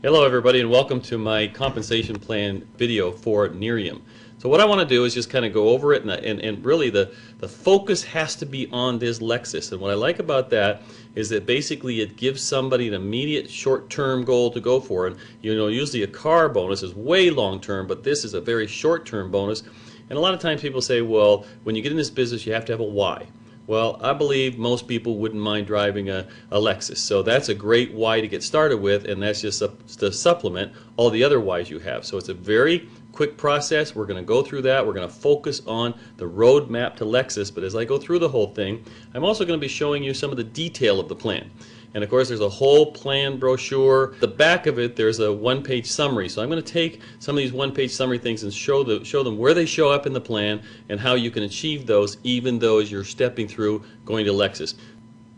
Hello everybody, and welcome to my compensation plan video for Nerium. So what I want to do is just kind of go over it, and really the focus has to be on this Lexus. And what I like about that is that basically it gives somebody an immediate short-term goal to go for. And usually a car bonus is way long-term, but this is a very short-term bonus. And a lot of times people say, well, when you get in this business you have to have a why. Well, I believe most people wouldn't mind driving a Lexus. So that's a great why to get started with, and that's just to supplement all the other whys you have. So it's a very quick process. We're going to go through that. We're going to focus on the roadmap to Lexus. But as I go through the whole thing, I'm also going to be showing you some of the detail of the plan. And of course there's a whole plan brochure. The back of it there's a one-page summary. So I'm going to take some of these one-page summary things and show them where they show up in the plan and how you can achieve those even though as you're stepping through going to Lexus.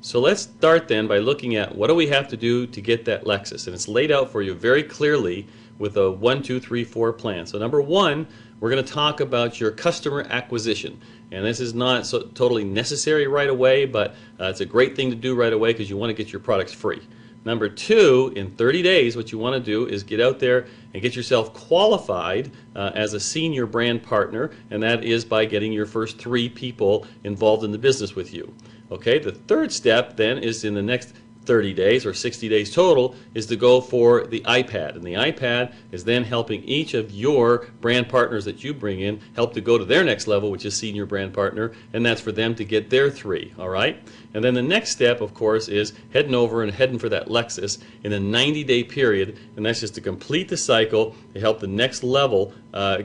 So let's start then by looking at what do we have to do to get that Lexus. And it's laid out for you very clearly with a 1, 2, 3, 4 plan. So number one, we're going to talk about your customer acquisition. And this is not so totally necessary right away, but it's a great thing to do right away because you want to get your products free. Number two, in 30 days, what you want to do is get out there and get yourself qualified as a senior brand partner, and that is by getting your first 3 people involved in the business with you. Okay, the third step then is in the next 30 days or 60 days total is to go for the iPad, and the iPad is then helping each of your brand partners that you bring in help to go to their next level, which is senior brand partner, and that's for them to get their 3. Alright, and then the next step of course is heading over and heading for that Lexus in a 90-day period, and that's just to complete the cycle to help the next level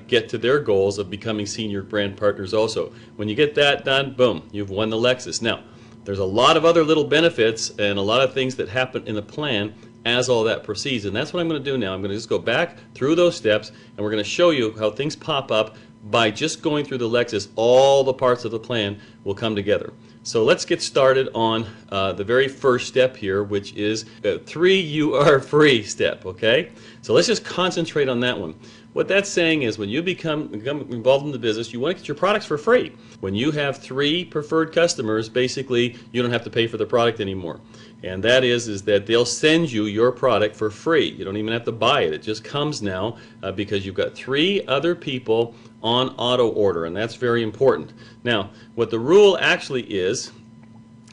get to their goals of becoming senior brand partners also. When you get that done, boom, you've won the Lexus. Now there's a lot of other little benefits and a lot of things that happen in the plan as all that proceeds, and that's what I'm going to do now. I'm going to just go back through those steps and we're going to show you how things pop up by just going through the Lexus. All the parts of the plan will come together. So let's get started on the very first step here, which is 3 you are free step. Okay, so let's just concentrate on that one. What that's saying is when you become involved in the business, you want to get your products for free. When you have 3 preferred customers, basically you don't have to pay for the product anymore. And that is that they'll send you your product for free. You don't even have to buy it. It just comes now because you've got 3 other people on auto order, and that's very important. Now, what the rule actually is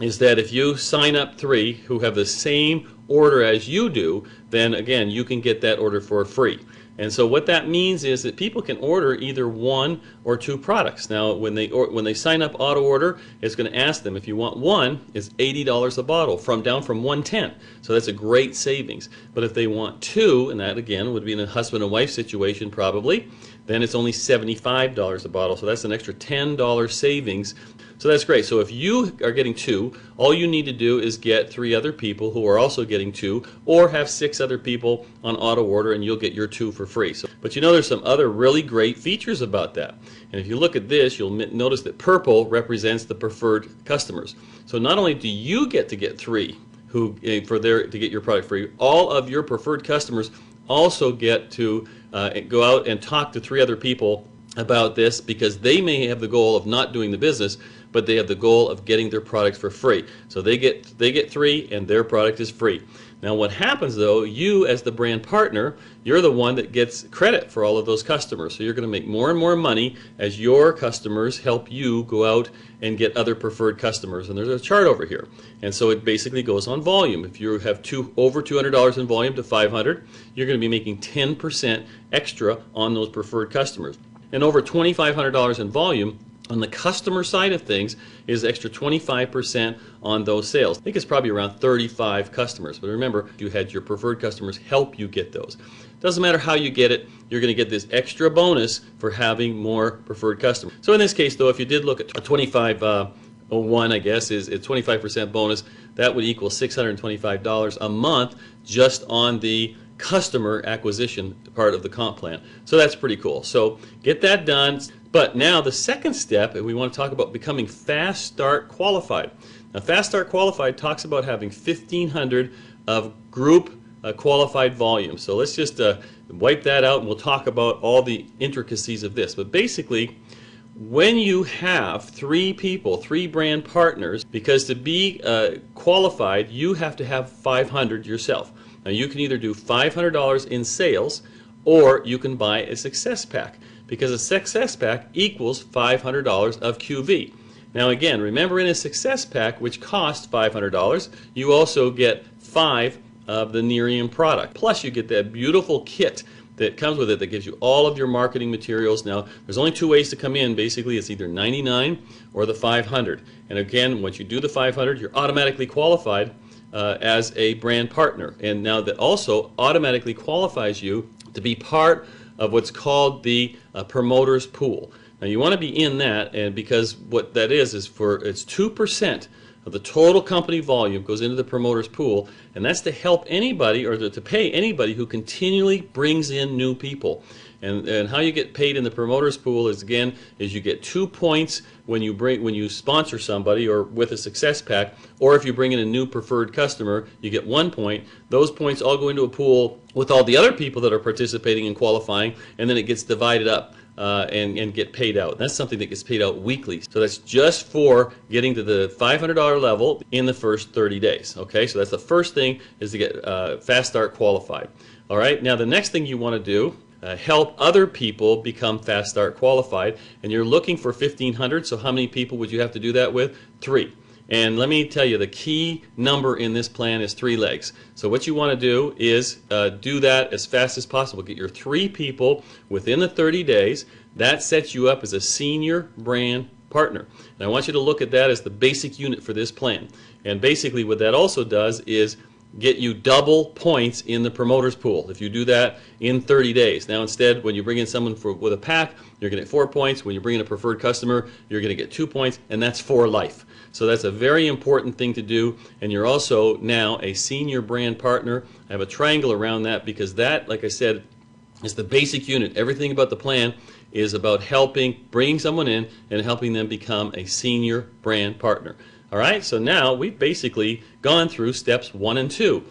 that if you sign up 3 who have the same order as you do, then again you can get that order for free. And so what that means is that people can order either 1 or 2 products. Now when they sign up auto order, it's going to ask them if you want 1, it's $80 a bottle down from $110. So that's a great savings. But if they want 2, and that again would be in a husband and wife situation probably, then it's only $75 a bottle. So that's an extra $10 savings. So that's great. So if you are getting 2, all you need to do is get 3 other people who are also getting 2, or have 6 other people on auto order and you'll get your 2 for free. So, but there's some other really great features about that. And if you look at this, you'll notice that purple represents the preferred customers. So not only do you get to get 3 to get your product free, all of your preferred customers also get to go out and talk to 3 other people about this, because they may have the goal of not doing the business, but they have the goal of getting their products for free. So they get 3 and their product is free. Now what happens though, you as the brand partner, you're the one that gets credit for all of those customers. So you're going to make more and more money as your customers help you go out and get other preferred customers. And there's a chart over here. And so it basically goes on volume. If you have over $200 in volume to $500, you're going to be making 10% extra on those preferred customers. And over $2,500 in volume on the customer side of things is extra 25% on those sales. I think it's probably around 35 customers. But remember, you had your preferred customers help you get those. Doesn't matter how you get it, you're going to get this extra bonus for having more preferred customers. So in this case though, if you did look at a 2501, I guess, is a 25% bonus, that would equal $625 a month just on the customer acquisition part of the comp plan. So that's pretty cool. So get that done. But now the second step, and we want to talk about becoming Fast Start Qualified. Now Fast Start Qualified talks about having 1,500 of group qualified volume. So let's just wipe that out and we'll talk about all the intricacies of this. But basically, when you have 3 people, 3 brand partners, because to be qualified you have to have 500 yourself. Now you can either do $500 in sales, or you can buy a success pack, because a success pack equals $500 of QV. Now again, remember, in a success pack, which costs $500, you also get 5 of the Nerium product. Plus you get that beautiful kit that comes with it that gives you all of your marketing materials. Now there's only 2 ways to come in. Basically it's either 99 or the 500. And again, once you do the 500, you're automatically qualified as a brand partner. And now that also automatically qualifies you to be part of what's called the promoters pool. Now you want to be in that, and because what that is it's 2% of the total company volume goes into the promoters pool, and that's to help anybody, or to pay anybody who continually brings in new people. And how you get paid in the promoters pool is, again, you get 2 points when you sponsor somebody or with a success pack, or if you bring in a new preferred customer, you get 1 point. Those points all go into a pool with all the other people that are participating and qualifying, and then it gets divided up and get paid out. That's something that gets paid out weekly. So that's just for getting to the $500 level in the first 30 days. Okay, so that's the first thing, is to get Fast Start qualified. All right, now the next thing you want to do, help other people become Fast Start qualified, and you're looking for 1,500. So how many people would you have to do that with? 3. And let me tell you, the key number in this plan is 3 legs. So what you want to do is do that as fast as possible. Get your 3 people within the 30 days. That sets you up as a senior brand partner. And I want you to look at that as the basic unit for this plan. And basically what that also does is get you double points in the promoters pool if you do that in 30 days. Now instead, when you bring in someone with a pack, you're going to get 4 points. When you bring in a preferred customer, you're going to get 2 points, and that's for life. So that's a very important thing to do, and you're also now a senior brand partner. I have a triangle around that because that, like I said, is the basic unit. Everything about the plan is about bringing someone in and helping them become a senior brand partner. All right, so now we've basically gone through steps 1 and 2.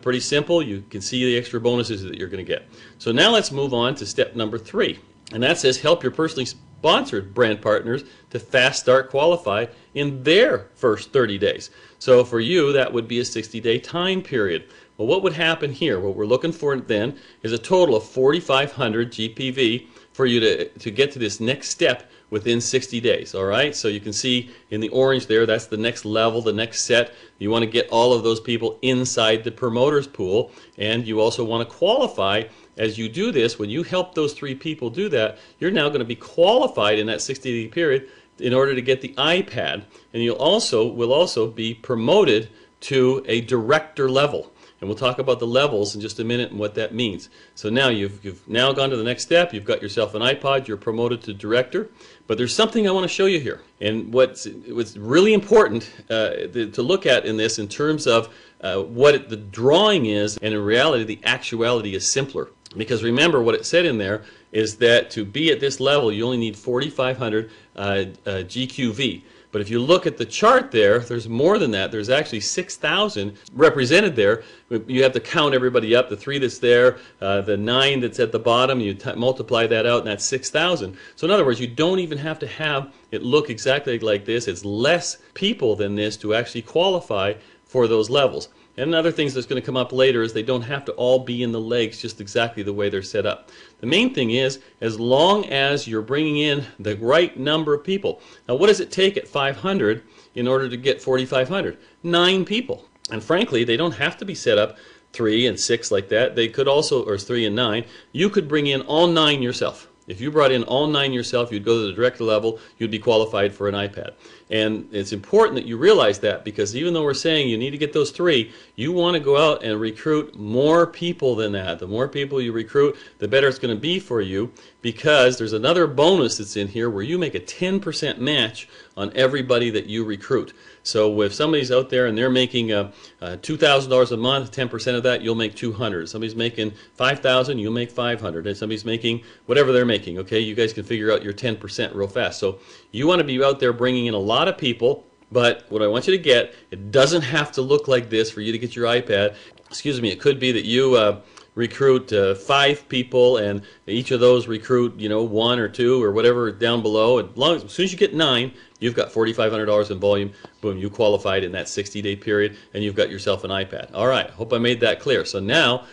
Pretty simple. You can see the extra bonuses that you're going to get. So now let's move on to step number 3, and that says help your personally sponsored brand partners to Fast Start qualify in their first 30 days. So for you, that would be a 60-day time period. Well, what would happen here? What we're looking for then is a total of 4,500 GPV for you to get to this next step within 60 days. All right, so you can see in the orange there, that's the next level, the next set. You want to get all of those people inside the promoters pool, and you also want to qualify. As you do this, when you help those 3 people do that, you're now going to be qualified in that 60-day period in order to get the iPad, and will also be promoted to a director level. And we'll talk about the levels in just a minute and what that means. So now you've now gone to the next step. You've got yourself an iPod. You're promoted to director. But there's something I want to show you here. And what's really important to look at in this, in terms of what the drawing is, and in reality the actuality is simpler. Because remember, what it said in there is that to be at this level, you only need 4,500 GQV. But if you look at the chart there, there's more than that. There's actually 6,000 represented there. You have to count everybody up, the 3 that's there, the 9 that's at the bottom, you multiply that out, and that's 6,000. So in other words, you don't even have to have it look exactly like this. It's less people than this to actually qualify for those levels. And other things that's going to come up later is they don't have to all be in the legs just exactly the way they're set up. The main thing is, as long as you're bringing in the right number of people. Now, what does it take at 500 in order to get 4,500? 9 people. And frankly, they don't have to be set up 3 and 6 like that. They could also, or 3 and 9. You could bring in all 9 yourself. If you brought in all 9 yourself, you'd go to the director level, you'd be qualified for an iPad. And it's important that you realize that, because even though we're saying you need to get those 3, you want to go out and recruit more people than that. The more people you recruit, the better it's going to be for you, because there's another bonus that's in here where you make a 10% match on everybody that you recruit. So if somebody's out there and they're making $2,000 a month, 10% of that, you'll make $200. If somebody's making $5,000, you'll make $500. If somebody's making whatever they're making, okay, you guys can figure out your 10% real fast. So you want to be out there bringing in a lot of people, but what I want you to get, it doesn't have to look like this for you to get your iPad. Excuse me, it could be that you recruit 5 people, and each of those recruit, 1 or 2 or whatever down below. As soon as you get 9, you've got $4,500 in volume. Boom, you qualified in that 60-day period, and you've got yourself an iPad. All right, hope I made that clear. So now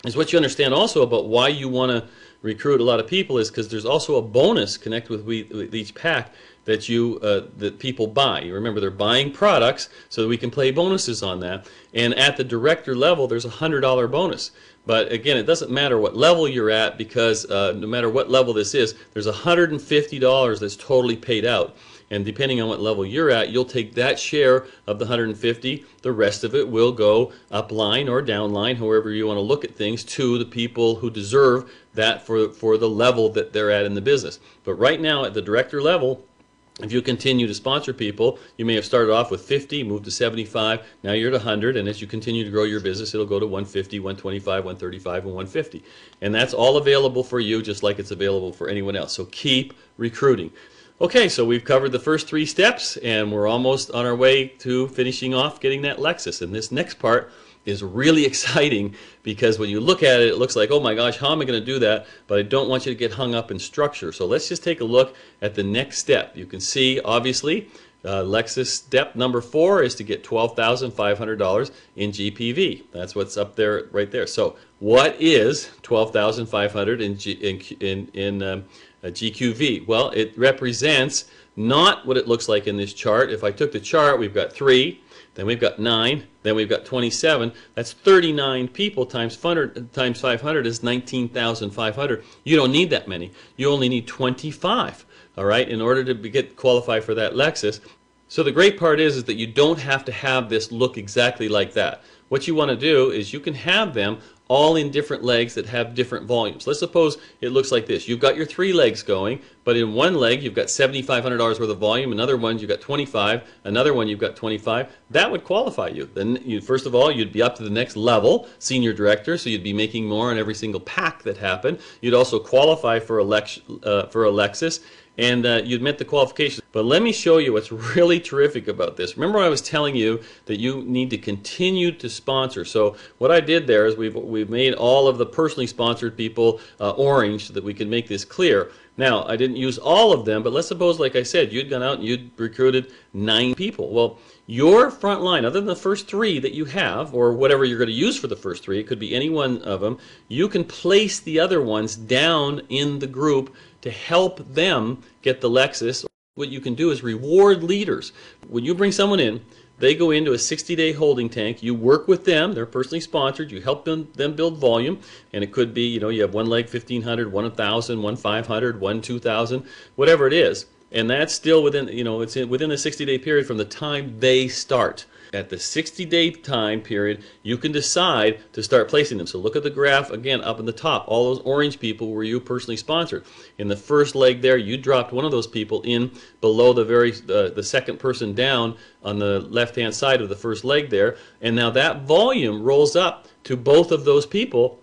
is what you understand also about why you want to recruit a lot of people, is because there's also a bonus connected with each pack that that people buy. You remember, they're buying products, so that we can play bonuses on that. And at the director level, there's a $100 bonus. But again, it doesn't matter what level you're at, because no matter what level this is, there's $150 that's totally paid out. And depending on what level you're at, you'll take that share of the 150. The rest of it will go upline or downline, however you want to look at things, to the people who deserve that for the level that they're at in the business. But right now, at the director level, if you continue to sponsor people, you may have started off with 50, moved to 75, now you're at 100, and as you continue to grow your business, it'll go to 150, 125, 135, and 150. And that's all available for you, just like it's available for anyone else. So keep recruiting. Okay, so we've covered the first 3 steps, and we're almost on our way to finishing off getting that Lexus. And this next part is really exciting, because when you look at it, it looks like, oh my gosh, how am I going to do that? But I don't want you to get hung up in structure. So let's just take a look at the next step. You can see, obviously, Lexus step number 4 is to get $12,500 in GPV. That's what's up there, right there. So what is $12,500 in GQV? Well, it represents not what it looks like in this chart. If I took the chart, we've got 3, then we've got 9, then we've got 27. That's 39 people times 500 is 19,500. You don't need that many. You only need 25, all right, in order to get qualified for that Lexus. So the great part is that you don't have to have this look exactly like that. What you want to do is you can have them all in different legs that have different volumes. Let's suppose it looks like this. You've got your 3 legs going, but in one leg you've got $7,500 worth of volume, another one you've got 25, another one you've got 25. That would qualify you. Then first of all, you'd be up to the next level, senior director, so you'd be making more on every single pack that happened. You'd also qualify for a Lexus, and you'd met the qualifications. But let me show you what's really terrific about this. Remember, I was telling you that you need to continue to sponsor. So what I did there is we've made all of the personally sponsored people orange, so that we can make this clear. Now, I didn't use all of them, but let's suppose, like I said, you'd gone out and you'd recruited 9 people. Well, your front line, other than the first 3 that you have, or whatever you're going to use for the first 3, it could be any one of them, you can place the other ones down in the group to help them get the Lexus. What you can do is reward leaders. When you bring someone in, they go into a 60-day holding tank. You work with them. They're personally sponsored. You help them build volume. And it could be, you have one leg 1,500, one 1,000, one 500, one 2,000, whatever it is. And that's still within, it's within the 60-day period from the time they start. At the 60-day time period, you can decide to start placing them. So look at the graph again up in the top. All those orange people were you personally sponsored. In the first leg there, you dropped one of those people in below the second person down on the left-hand side of the first leg there. And now that volume rolls up to both of those people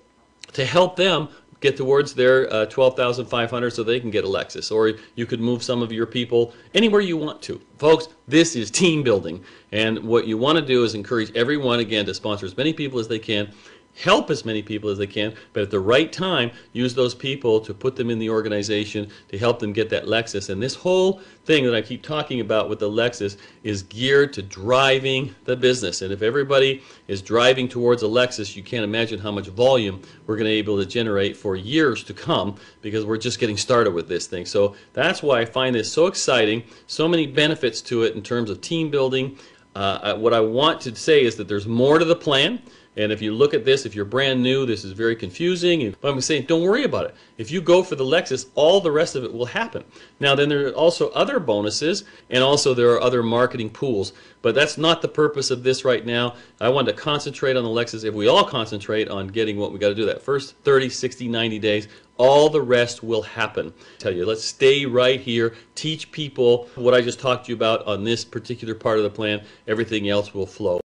to help them get towards their 12,500 so they can get a Lexus. Or you could move some of your people anywhere you want to. Folks, this is team building. And what you want to do is encourage everyone, again, to sponsor as many people as they can, help as many people as they can, but at the right time, use those people to put them in the organization to help them get that Lexus. And this whole thing that I keep talking about with the Lexus is geared to driving the business. And if everybody is driving towards a Lexus, you can't imagine how much volume we're going to be able to generate for years to come, because we're just getting started with this thing. So that's why I find this so exciting, so many benefits to it in terms of team building. What I want to say is that there's more to the plan. And if you look at this, if you're brand new, this is very confusing. But I'm saying, don't worry about it. If you go for the Lexus, all the rest of it will happen. Now, then there are also other bonuses, and also there are other marketing pools. But that's not the purpose of this right now. I want to concentrate on the Lexus. If we all concentrate on getting what we got to do, that first 30, 60, 90 days, all the rest will happen. I tell you, let's stay right here, teach people what I just talked to you about on this particular part of the plan. Everything else will flow.